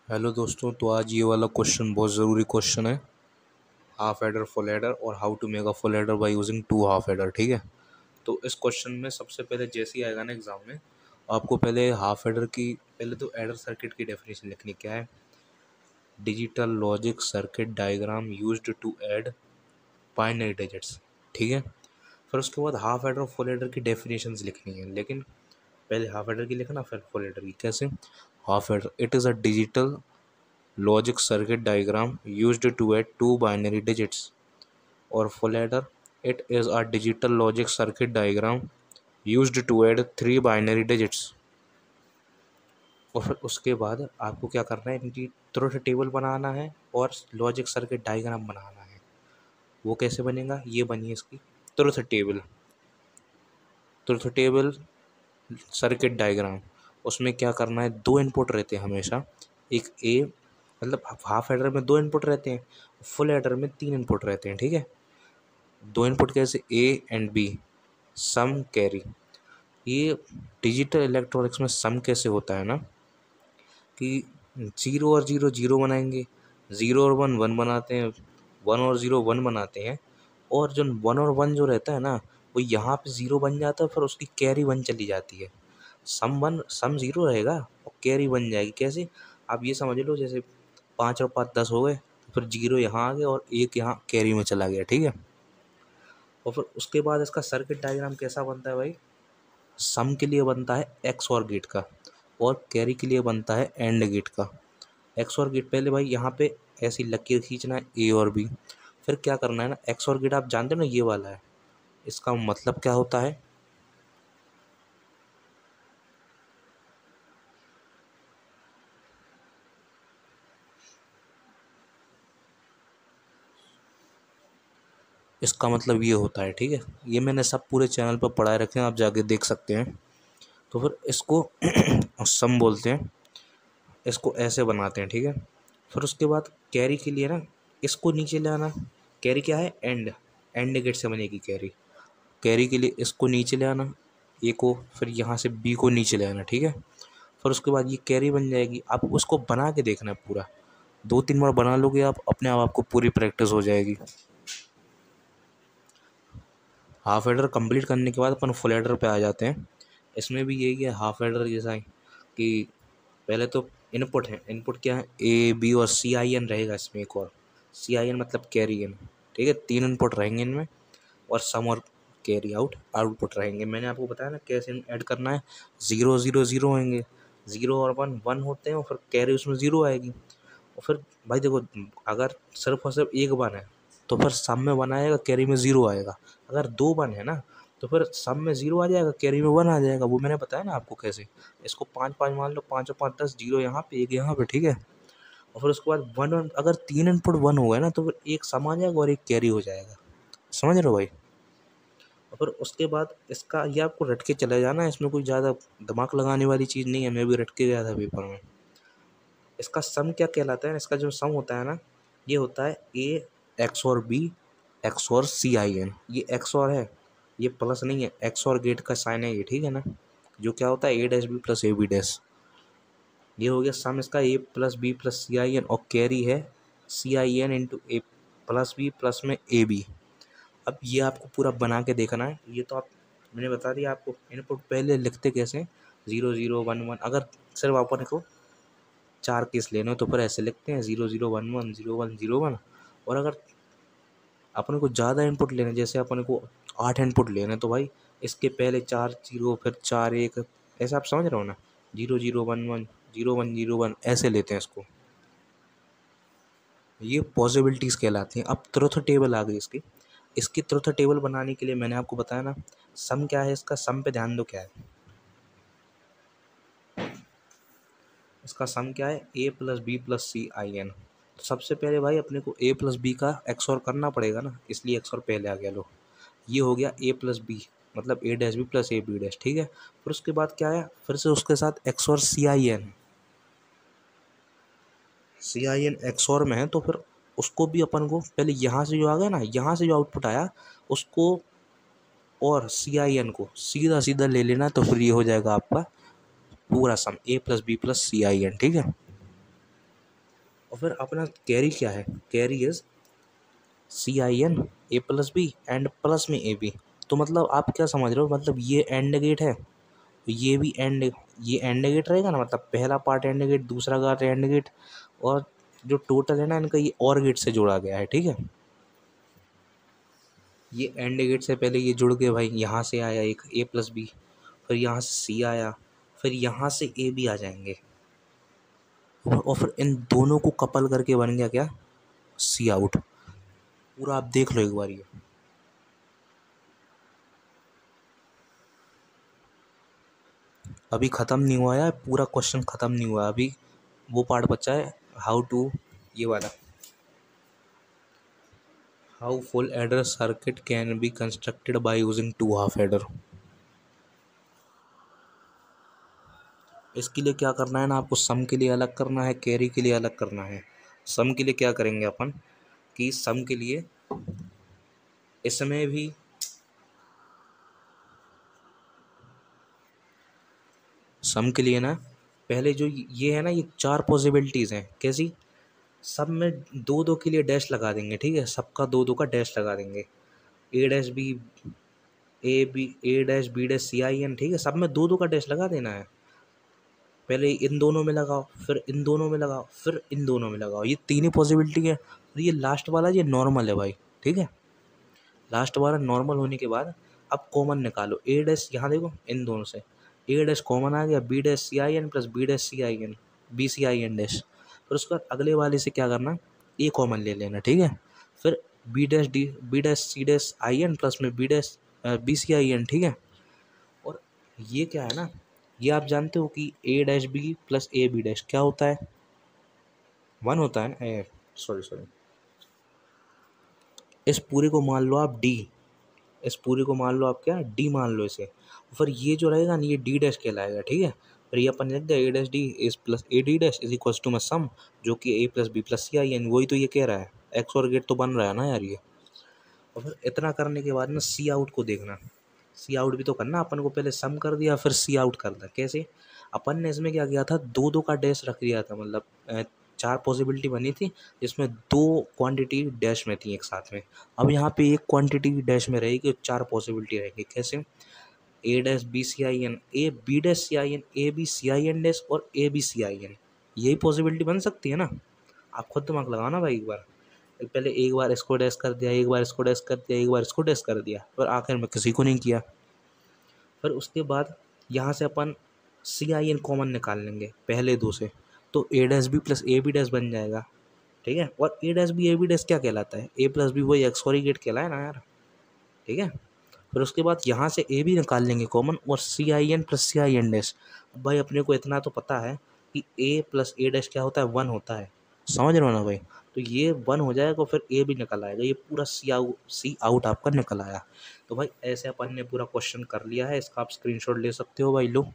Hello दोस्तों, तो आज ये वाला क्वेश्चन बहुत ज़रूरी क्वेश्चन है। हाफ एडर, फुल एडर और how to make a full adder by using two half adder. ठीक है, तो इस क्वेश्चन में सबसे पहले जैसे ही आएगा ना एग्जाम में, आपको पहले हाफ एडर की, पहले तो एडर सर्किट की डेफिनेशन लिखनी क्या है। Digital logic circuit diagram used to add binary digits. ठीक है, फिर उसके बाद हाफ एडर और फुल एडर की डेफिनेशंस लिखनी है, लेकिन पहले हाफ एडर की लिखना फिर फुल एडर की। कैसे? Half adder, it is a digital logic circuit diagram used to add two binary digits, or full adder, it is a digital logic circuit diagram used to add three binary digits। और फिर उसके बाद आपको क्या करना है, इनकी truth table बनाना है और लॉजिक सर्किट डायग्राम बनाना है। वो कैसे बनेगा, ये बनी इसकी truth table. Truth table circuit diagram, उसमें क्या करना है, दो इनपुट रहते हैं हमेशा। एक ए, मतलब हाफ एडर में दो इनपुट रहते हैं, फुल एडर में तीन इनपुट रहते हैं। ठीक है, दो इनपुट कैसे, A and B, sum carry. ये डिजिटल इलेक्ट्रॉनिक्स में सम कैसे होता है ना, कि जीरो और जीरो जीरो बनाएंगे, ज़ीरो और वन वन बनाते हैं, वन और ज़ीरो वन बनाते हैं, और जो वन और वन जो रहता है ना, वो यहाँ पे ज़ीरो बन जाता है, फिर उसकी कैरी वन चली जाती है। सम ज़ीरो रहेगा और कैरी बन जाएगी। कैसे? आप ये समझ लो, जैसे 5 और 5 10 हो गए, फिर जीरो यहाँ आ गया और एक यहाँ कैरी में चला गया। ठीक है, और फिर उसके बाद इसका सर्किट डायग्राम कैसा बनता है भाई, सम के लिए बनता है एक्स और गेट का, और कैरी के लिए बनता है एंड गेट का। एक्स और गेट पहले भाई यहाँ पे ऐसी लकीर खींचना है, ए और बी। फिर क्या करना है ना, एक्स और गेट आप जानते हो ना, ये वाला है। इसका मतलब क्या होता है, इसका मतलब ये होता है। ठीक है, ये मैंने सब पूरे चैनल पर पढ़ाए रखे हैं, आप जाके देख सकते हैं। तो फिर इसको सम बोलते हैं, इसको ऐसे बनाते हैं। ठीक है, फिर उसके बाद कैरी के लिए ना, इसको नीचे ले आना। कैरी क्या है, एंड, एंड गेट से बनेगी कैरी। कैरी के लिए इसको नीचे ले आना, ए को, फिर यहाँ से बी को नीचे ले आना। ठीक है, फिर उसके बाद ये कैरी बन जाएगी। आप उसको बना के देखना है पूरा, 2-3 बार बना लोगे आप, अपने आप आपको पूरी प्रैक्टिस हो जाएगी। हाफ एडर कंप्लीट करने के बाद अपन फुल एडर पे आ जाते हैं। इसमें भी यही है, हाफ एडर जैसा है कि पहले तो इनपुट है। इनपुट क्या है, ए बी और सी आई एन रहेगा इसमें एक और, सी आई एन मतलब कैरी इन। ठीक है, तीन इनपुट रहेंगे इनमें, और सम और कैरी आउट आउटपुट रहेंगे। मैंने आपको बताया ना कैसे ऐड करना है। ज़ीरो ज़ीरो ज़ीरो होंगे, ज़ीरो और वन वन होते हैं, और फिर कैरी उसमें ज़ीरो आएगी। और फिर भाई देखो, अगर सिर्फ और सिर्फ एक वन है तो फिर सम में वन आएगा, कैरी में ज़ीरो आएगा। अगर दो वन है ना, तो फिर सम में ज़ीरो आ जाएगा, कैरी में वन आ जाएगा। वो मैंने बताया ना आपको कैसे। इसको 5-5 मान लो, 5 और 5 10, जीरो यहाँ पे एक यहाँ पे। ठीक है, और फिर उसके बाद वन, अगर तीन इनपुट वन हो गए ना, तो फिर एक सम आ जाएगा और एक कैरी हो जाएगा। समझ रहे हो भाई? और फिर उसके बाद इसका, ये आपको रट के चले जाना है, इसमें कोई ज़्यादा दिमाग लगाने वाली चीज़ नहीं है। मैं भी रट के गया था पेपर में। इसका सम क्या कहलाता है, इसका जो सम होता है ना, ये होता है ए एक्स और बी एक्स और सी आई एन। ये एक्स और है, ये प्लस नहीं है, एक्स और गेट का साइन है ये। ठीक है ना, जो क्या होता है, A dash B plus A B dash. ये हो गया सम इसका, A plus B plus C I N, और कैरी है C I N into A plus B plus में ए बी। अब ये आपको पूरा बना के देखना है। ये तो आप, मैंने बता दिया आपको। इनपुट पहले लिखते कैसे, ज़ीरो ज़ीरो वन वन। अगर सिर्फ अपन को चार केस लेने हो तो फिर ऐसे लिखते हैं, zero zero one one zero one zero one. और अगर अपन को ज़्यादा इनपुट लेने, जैसे अपन को 8 इनपुट लेने, तो भाई इसके पहले 4 जीरो, फिर 4 1, ऐसा आप समझ रहे हो ना, zero zero one one zero one zero one, ऐसे लेते हैं इसको। ये पॉसिबिलिटीज़ कहलाती हैं। अब ट्रुथ टेबल आ गई इसकी। इसकी ट्रुथ टेबल बनाने के लिए मैंने आपको बताया ना, सम क्या है इसका, सम पे ध्यान दो क्या है। इसका सम क्या है, A plus B plus C I N. सबसे पहले भाई अपने को ए प्लस बी का एक्सओर करना पड़ेगा ना, इसलिए एक्सओर पहले आ गया। लो, ये हो गया ए प्लस बी, मतलब A dash B plus A B dash. ठीक है, फिर उसके बाद क्या है, फिर से उसके साथ XOR C I N. C I N XOR में है, तो फिर उसको भी अपन को पहले यहाँ से जो आ गया ना, यहाँ से जो आउटपुट आया उसको और सी आई एन को सीधा सीधा ले लेना, तो फिर ये हो जाएगा आपका पूरा sum, A plus B plus C I N. ठीक है, और फिर अपना कैरी क्या है, carry is CIN A+B and plus में AB। तो मतलब आप क्या समझ रहे हो, मतलब ये एंड गेट है, ये भी ये एंड गेट रहेगा ना, मतलब पहला पार्ट एंड गेट, दूसरा पार्ट एंड गेट, और जो टोटल है ना इनका ये और गेट से जुड़ा गया है, ठीक है। ये एंड गेट से पहले ये जुड़ गए भाई, यहाँ से आया एक A+B, फिर यहाँ से C आया, फिर यहाँ से AB आ जाएंगे, और फिर इन दोनों को कपल करके बन गया क्या, C आउट। पूरा आप देख लो एक बार, ये अभी ख़त्म नहीं हुआ है, पूरा क्वेश्चन ख़त्म नहीं हुआ अभी, वो पार्ट बचा है, हाउ टू, ये वाला, how full adder circuit can be constructed by using two half adder. इसके लिए क्या करना है ना, आपको सम के लिए अलग करना है, कैरी के लिए अलग करना है। सम के लिए क्या करेंगे अपन, कि सम के लिए इसमें भी सम के लिए ना, पहले जो ये है ना, ये चार पॉसिबिलिटीज़ हैं, कैसी, सब में दो दो के लिए डैश लगा देंगे, ठीक है, सबका दो दो का डैश लगा देंगे, A-B, A-B-C-I-N, ठीक है, सब में दो दो का डैश लगा देना है। पहले इन दोनों में लगाओ, फिर इन दोनों में लगाओ, फिर इन दोनों में लगाओ, ये तीन ही पॉसिबिलिटी है। और ये लास्ट वाला ये नॉर्मल है भाई, ठीक है, लास्ट वाला नॉर्मल होने के बाद अब कॉमन निकालो, ए डैश, यहाँ देखो इन दोनों से ए डैश कॉमन आ गया, B-CIN plus B-CIN, BCIN dash, फिर उसके बाद अगले वाले से क्या करना, ए कॉमन ले लेना, ठीक है, फिर B-C-IN प्लस में BCIN, ठीक है। और ये क्या है ना, ये आप जानते हो कि A-B प्लस AB डैश क्या होता है, 1 होता है ना, सॉरी सॉरी, इस पूरे को मान लो आप D, इस पूरे को मान लो आप क्या, D मान लो इसे, फिर ये जो रहेगा ना ये D डैश कहलाएगा, ठीक है। फिर ये अपन लिख दिया A-D is plus AD dash is equal to में सम, जो कि A plus B plus CIN, वही तो ये कह रहा है, एक्स और गेट तो बन रहा है ना यार ये। और फिर इतना करने के बाद ना C आउट को देखना, C आउट भी तो करना, अपन को पहले सम कर दिया फिर C आउट कर दिया, कैसे, अपन ने इसमें क्या किया था, दो दो का डैश रख दिया था, मतलब चार पॉसिबिलिटी बनी थी जिसमें दो क्वांटिटी डैश में थी एक साथ में। अब यहाँ पे एक क्वांटिटी डैश में रहेगी और चार पॉसिबिलिटी रहेगी, कैसे, A-B-C-I-N, A-B-C-I-N, A-B-C-I-N डैश और A-B-C-I-N, यही पॉसिबिलिटी बन सकती है ना। आप खुद दिमाग लगाओ ना भाई एक बार, पहले एक बार इसको डैश कर दिया, एक बार इसको डैश कर दिया, एक बार इसको डैश कर दिया, और आखिर में किसी को नहीं किया। फिर उसके बाद यहाँ से अपन CIN कॉमन निकाल लेंगे पहले दो से, तो A-B प्लस AB डैश बन जाएगा, ठीक है। और A-B AB डैश क्या कहलाता है, A प्लस B वही एक्सोरी गेट कहलाए ना यार, ठीक है। फिर उसके बाद यहाँ से AB निकाल लेंगे कॉमन, और CIN प्लस CIN डैश, भाई अपने को इतना तो पता है कि A प्लस A डैश क्या होता है, 1 होता है, समझ रहे हो ना भाई। तो ये 1 हो जाएगा, फिर A भी निकल आएगा, ये पूरा C आउट आपका निकल आया। तो भाई ऐसे अपन ने पूरा क्वेश्चन कर लिया है, इसका आप स्क्रीनशॉट ले सकते हो भाई, लो।